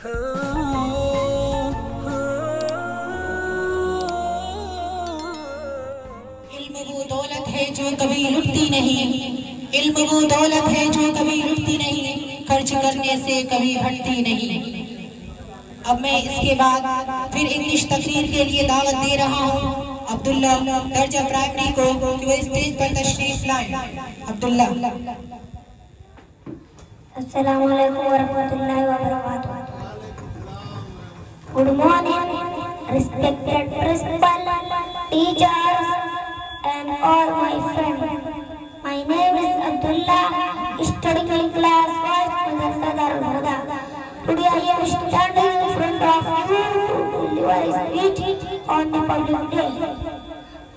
इल्म वो दौलत है जो कभी लुटती नहीं, इल्म वो दौलत है जो कभी लुटती नहीं, खर्च करने से कभी घटती नहीं। अब मैं इसके बाद फिर इंग्लिश तकरीर के लिए दावत दे रहा हूँ अब्दुल्ला दर्जा प्राइमरी को कि वो स्टेज पर तशरीफ लाएं। अब्दुल्ला। अस्सलामु अलैकुम वरहमतुल्लाहि वबरकातुहू। Good morning, respected principal, teachers, and all my friends. My name is Abdullah, studying in class 5, Madrasa Darul Huda. Today I am standing in front of you to deliver a speech on the public day.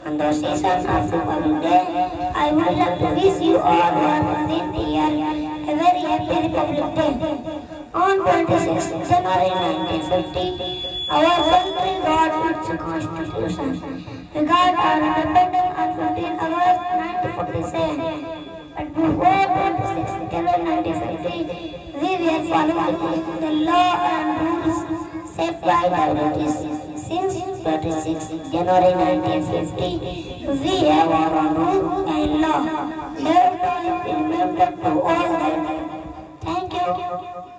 On the occasion of the public day, I would like to wish you all who are present here a very happy Republic Day. On 26 January 1950, our country got its constitution. We got our independence on 15 August 1947. But before 26 January 1950, we were following the law and rules set by the British. Since 26 January 1950, we have our own rule and law. Let us remember to all that. Thank you.